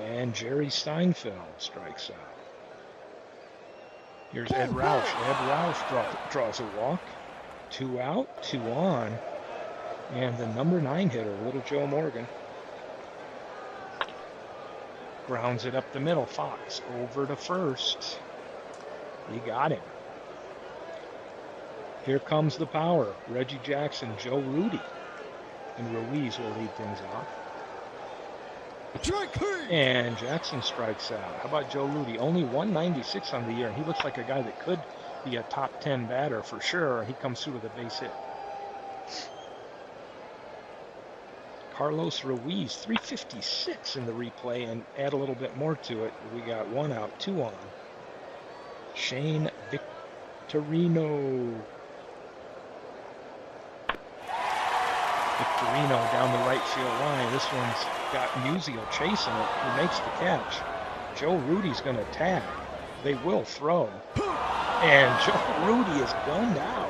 And Jerry Steinfeld strikes out. Here's Ed Roush. Ed Roush draws a walk. 2 out, 2 on. And the number 9 hitter, Little Joe Morgan, grounds it up the middle. Fox over to first. He got him. Here comes the power. Reggie Jackson, Joe Rudy, and Ruiz will lead things off. And Jackson strikes out. How about Joe Rudy? Only 196 on the year, and he looks like a guy that could be a top 10 batter for sure. He comes through with a base hit. Carlos Ruiz, 356 in the replay, and add a little bit more to it. We got 1 out, 2 on. Shane Victorino. Victorino down the right field line. This one's got Musial chasing it. He makes the catch. Joe Rudy's going to tag. They will throw. And Joe Rudy is gunned out.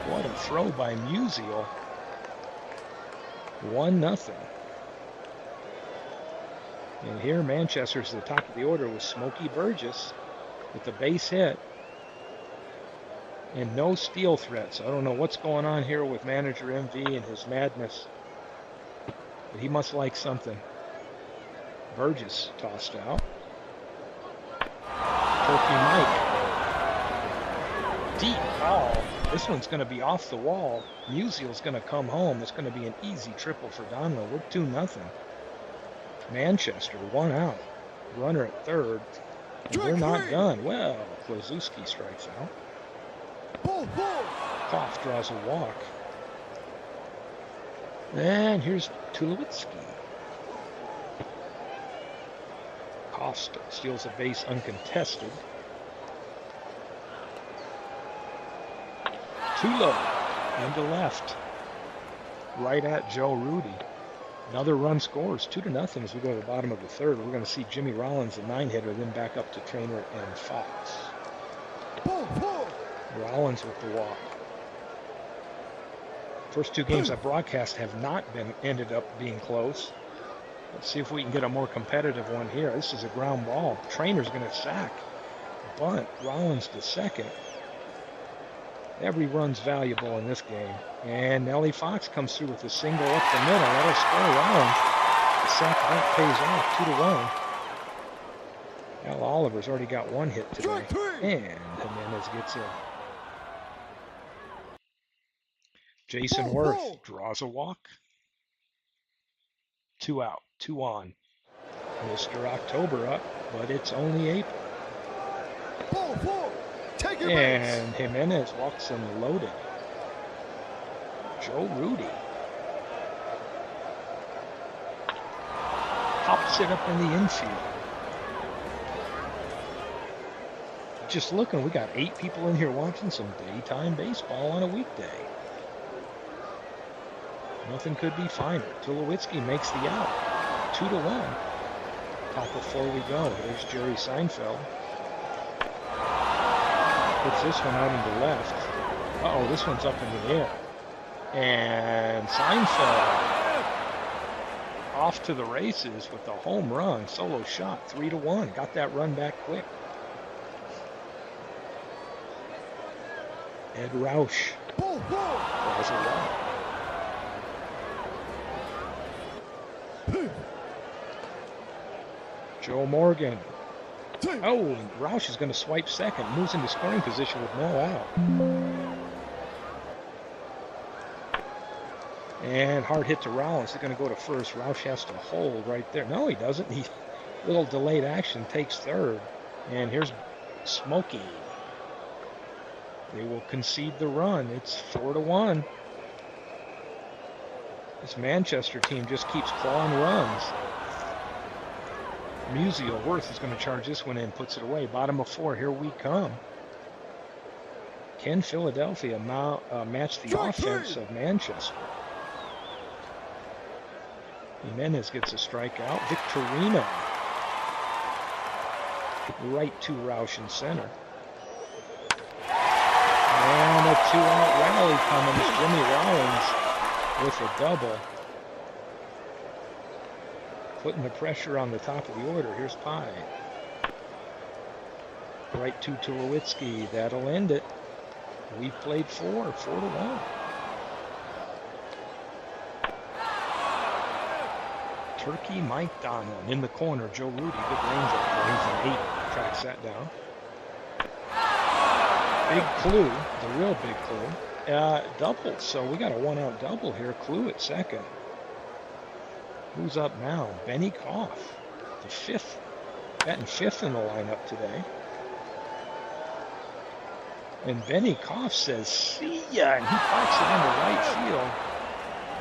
What a throw by Musial. 1-0. And here Manchester's at the top of the order with Smokey Burgess with the base hit. And no steal threats. I don't know what's going on here with manager MV and his madness. But he must like something. Burgess tossed out. Turkey Mike. Deep ball. This one's going to be off the wall. Musial's going to come home. It's going to be an easy triple for Donlow. We're 2-0. Manchester, 1 out. Runner at third. And they're not done. Well, Klozewski strikes out. Koff draws a walk. And here's Tulowitzki. Koff steals a base uncontested. Tulo into left. Right at Joe Rudy. Another run scores, 2-0 as we go to the bottom of the third. We're going to see Jimmy Rollins, the 9-hitter, then back up to Trainer and Fox. Rollins with the walk. First 2 games I broadcast have not ended up being close. Let's see if we can get a more competitive one here. This is a ground ball. Trainer's going to sack. Bunt. Rollins to second. Every run's valuable in this game. And Nellie Fox comes through with a single up the middle. That'll score Rollins. The sack bunt pays off, 2-1. Al Oliver's already got 1 hit today. And Jimenez gets in. Jason Worth draws a walk. 2 out, 2 on. Mr. October up, but it's only April. And Jimenez walks him loaded. Joe Rudy pops it up in the infield. Just looking, we got 8 people in here watching some daytime baseball on a weekday. Nothing could be finer. Tulowitzki makes the out. 2-1. Top of 4 we go. Here's Jerry Seinfeld. Puts this one out into left. Uh-oh, this one's up in the air. And Seinfeld off to the races with the home run. Solo shot, 3-1. Got that run back quick. Ed Roush draws a walk. Joe Morgan. Oh, Roush is going to swipe second. Moves into scoring position with no out. And hard hit to Rollins. He's going to go to first. Roush has to hold right there. No, he doesn't. He little delayed action, takes third. And here's Smokey. They will concede the run. It's 4-1. This Manchester team just keeps clawing runs. Musial, Worth is going to charge this one in, puts it away. Bottom of 4, here we come. Can Philadelphia match the offense of Manchester? Jimenez gets a strikeout. Victorino. Right to Roush in center. And a 2-out rally coming. Jimmy Rollins with a double. Putting the pressure on the top of the order. Here's Pye. Right to Tulowitzki. That'll end it. We've played 4-1. Turkey Mike Donlin in the corner. Joe Rudy, good range up there. He's an 8. Tracks that down. Big clue, the real big clue. Double, so we got a 1-out double here. Clue at second. Who's up now? Benny Koff, the 5th. Batting 5th in the lineup today. And Benny Koff says, see ya, and he parks it into right field.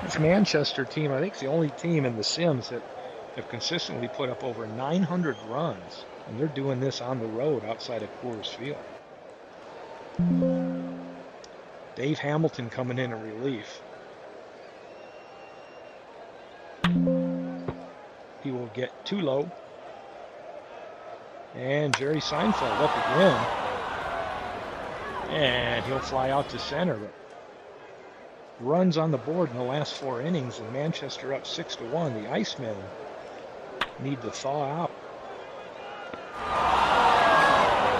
This Manchester team, I think, is the only team in the Sims that have consistently put up over 900 runs, and they're doing this on the road outside of Coors Field. Dave Hamilton coming in relief. He will get too low. And Jerry Seinfeld up again. And he'll fly out to center. Runs on the board in the last 4 innings, and Manchester up 6-1. The Icemen need to thaw out.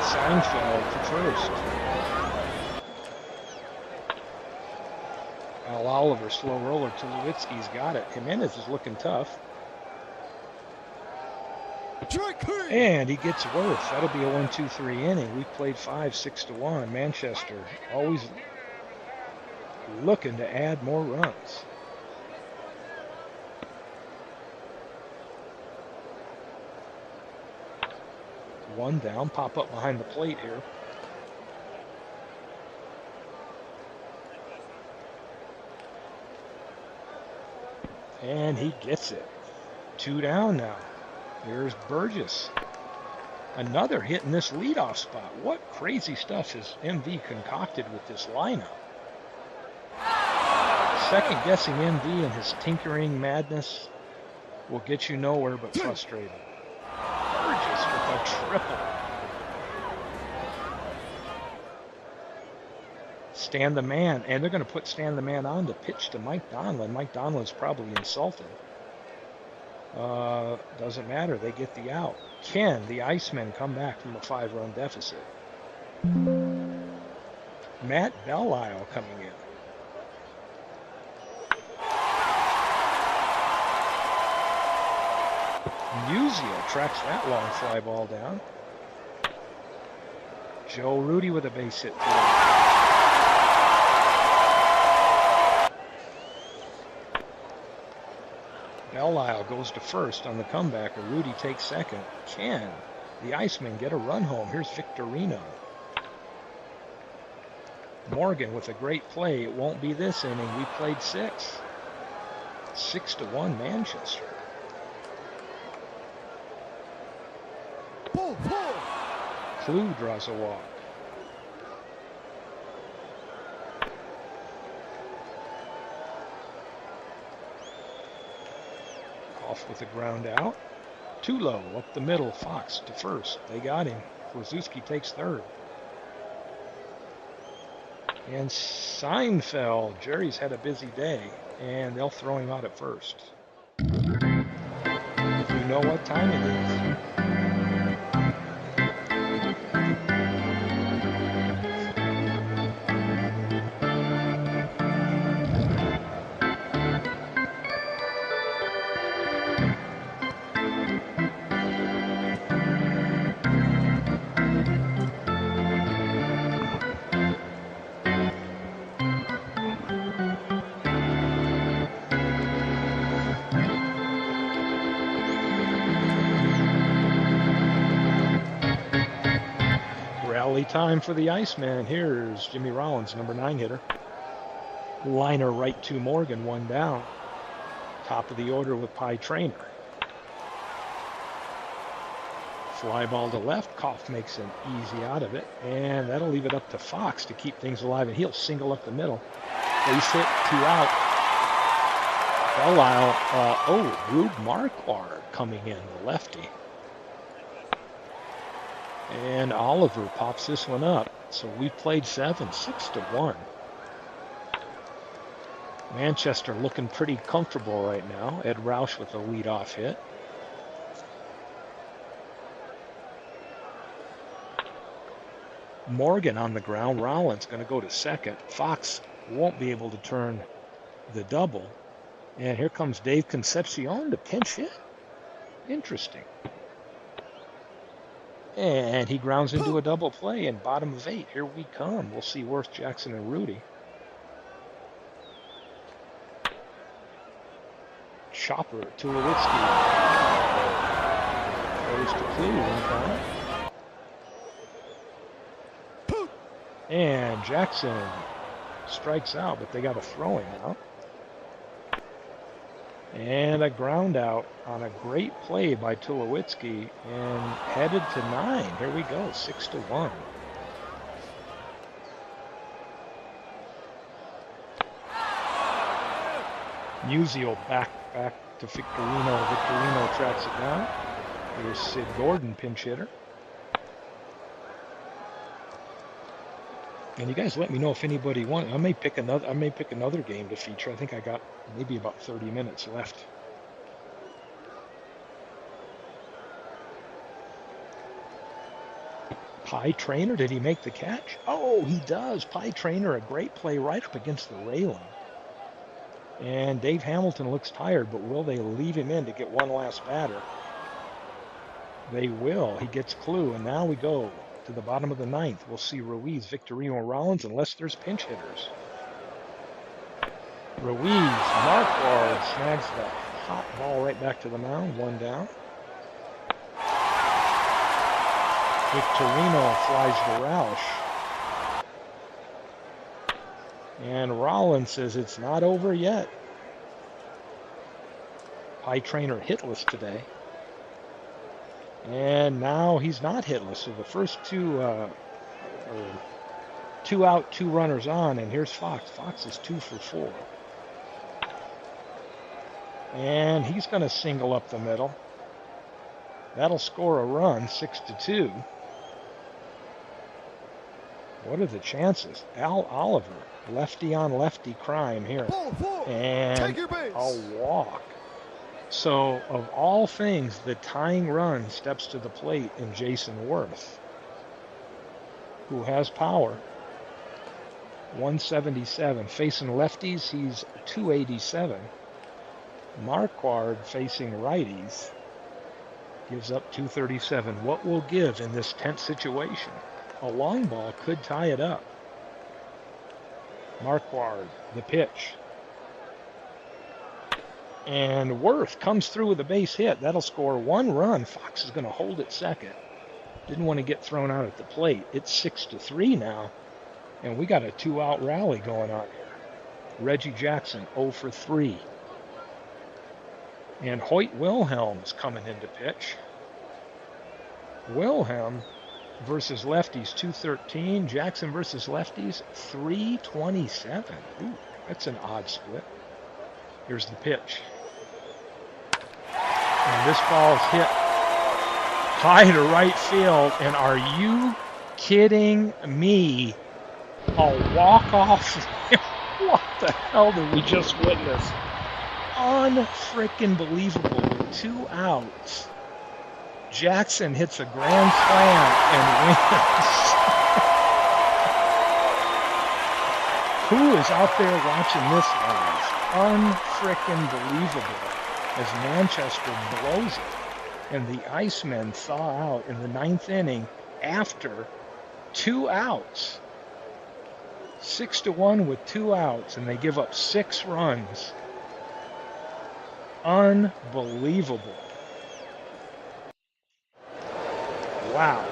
Seinfeld to first. Al Oliver, slow roller. Tulowitzki's got it. Jimenez is looking tough. And he gets worse. That'll be a 1-2-3 inning. We played 5-6-1. Manchester always looking to add more runs. One down, pop up behind the plate here. And he gets it. 2 down now. Here's Burgess. Another hit in this leadoff spot. What crazy stuff has MV concocted with this lineup? Second guessing MV and his tinkering madness will get you nowhere but frustrated. Burgess with a triple. Stan the Man, and they're going to put Stan the Man on to pitch to Mike Donlin. Mike Donlin's probably insulted. Doesn't matter. They get the out. Ken, the Icemen, come back from a 5-run deficit. Matt Belisle coming in. Musial tracks that long fly ball down. Joe Rudy with a base hit through. Belisle goes to first on the comeback. Rudy takes second. Can the Icemen get a run home? Here's Victorino. Morgan with a great play. It won't be this inning. We played 6. 6-1 Manchester. Clue draws a walk. Off with the ground out. Too low, up the middle. Fox to first. They got him. Klaszewski takes third. And Seinfeld. Jerry's had a busy day, and they'll throw him out at first. You know what time it is. Time for the Iceman. Here's Jimmy Rollins, number 9 hitter. Liner right to Morgan, 1 down. Top of the order with Pie Trainer. Fly ball to left. Koff makes an easy out of it, and that'll leave it up to Fox to keep things alive, and he'll single up the middle. Base hit, 2 out. Belisle, Rube Marquardt coming in, the lefty. And Oliver pops this one up. So we played 7, 6-1. Manchester looking pretty comfortable right now. Ed Roush with a leadoff hit. Morgan on the ground. Rollins going to go to second. Fox won't be able to turn the double. And here comes Dave Concepcion to pinch hit. Interesting. And he grounds into a double play in bottom of 8. Here we come. We'll see Worth, Jackson, and Rudy. Chopper, Tulowitzki. Throws to Clue, 1 count. And Jackson strikes out, but they got to throw him out. And a ground out on a great play by Tulowitzki and headed to 9. Here we go, 6-1. Musial back to Victorino. Victorino tracks it down. Here's Sid Gordon, pinch hitter. And you guys let me know if anybody wants. I may pick another game to feature. I think I got maybe about 30 minutes left. Pie Trainer, did he make the catch? Oh, he does. Pie Trainer, a great play right up against the railing. And Dave Hamilton looks tired, but will they leave him in to get one last batter? They will. He gets clue, and now we go to the bottom of the ninth. We'll see Ruiz, Victorino, Rollins, unless there's pinch hitters. Ruiz, Marquard snags the hot ball right back to the mound, one down. Victorino flies to Roush. And Rollins says it's not over yet. Pie Trainer hitless today. And now he's not hitless. So the first two out, two runners on, and here's Fox. Fox is 2 for 4. And he's going to single up the middle. That'll score a run, 6-2. What are the chances? Al Oliver, lefty on lefty crime here. And a walk. So, of all things, the tying run steps to the plate in Jason Worth, who has power. 177. Facing lefties, he's 287. Marquard facing righties gives up 237. What will give in this tense situation? A long ball could tie it up. Marquard, the pitch. And Worth comes through with a base hit. That'll score one run. Fox is going to hold at second. Didn't want to get thrown out at the plate. It's 6-3 now. And we got a 2-out rally going on here. Reggie Jackson 0 for 3. And Hoyt Wilhelm's coming into pitch. Wilhelm versus lefties 213. Jackson versus lefties 327. Ooh, that's an odd split. Here's the pitch. And this ball is hit high to right field. And are you kidding me? A walk-off. What the hell did we just witness? Unfrickin' believable. With 2 outs, Jackson hits a grand slam and wins. Who is out there watching this, guys? Unfrickin' believable. As Manchester blows it, and the Icemen thaw out in the 9th inning after 2 outs. 6-1 with 2 outs, and they give up 6 runs. Unbelievable. Wow.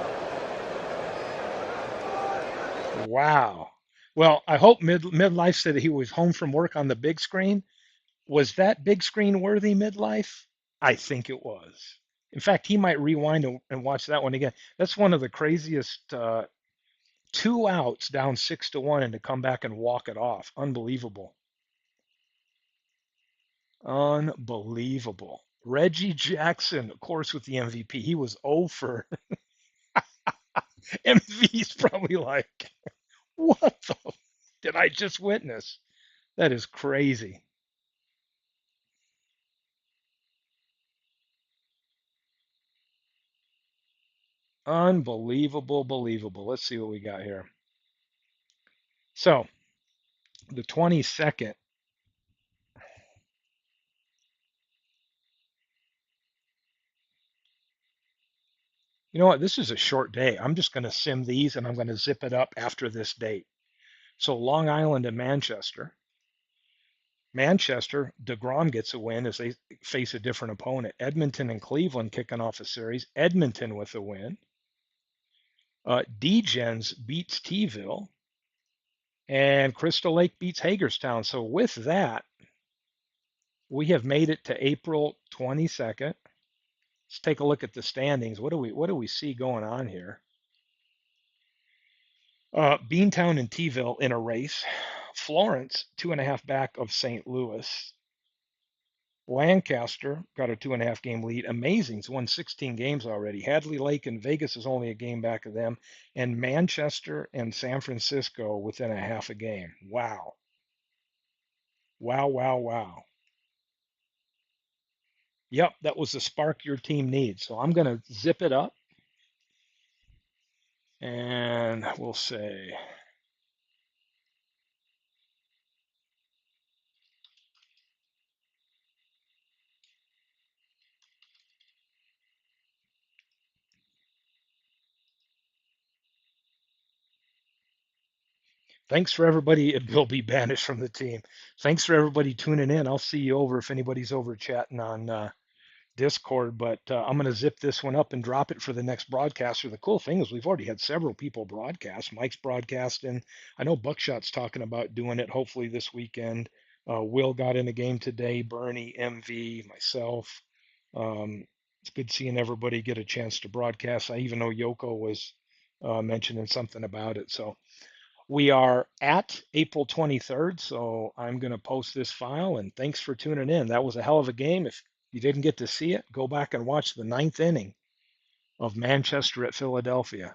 Wow. Well, I hope Midlife said he was home from work on the big screen. Was that big screen worthy, Midlife? I think it was. In fact, he might rewind and watch that one again. That's one of the craziest 2 outs down 6-1 and to come back and walk it off. Unbelievable. Unbelievable. Reggie Jackson, of course, with the MVP. He was 0 for MVP's probably like, what the did I just witness? That is crazy. Unbelievable, believable. Let's see what we got here. So, the 22nd. You know what? This is a short day. I'm just going to sim these and I'm going to zip it up after this date. So, Long Island and Manchester. Manchester, DeGrom gets a win as they face a different opponent. Edmonton and Cleveland kicking off a series. Edmonton with a win. Degens beats T-ville. And Crystal Lake beats Hagerstown. So with that, We have made it to April 22nd. Let's take a look at the standings. What do we see going on here? Beantown and Tville in a race. Florence 2.5 back of St. Louis. Lancaster got a 2.5 game lead. Amazing's won 16 games already. Hadley Lake and Vegas is only a game back of them. And Manchester and San Francisco within a half a game. Wow. Wow, wow, wow. Yep, that was the spark your team needs. So I'm going to zip it up and we'll say, thanks for everybody. It will be banished from the team. Thanks for everybody tuning in. I'll see you over if anybody's over chatting on Discord, but I'm going to zip this one up and drop it for the next broadcaster. The cool thing is we've already had several people broadcast. Mike's broadcasting. I know Buckshot's talking about doing it hopefully this weekend. Will got in a game today. Bernie, MV, myself. It's good seeing everybody get a chance to broadcast. I even know Yoko was mentioning something about it. So we are at April 23rd, so I'm going to post this file, and thanks for tuning in. That was a hell of a game. If you didn't get to see it, go back and watch the ninth inning of Manchester at Philadelphia.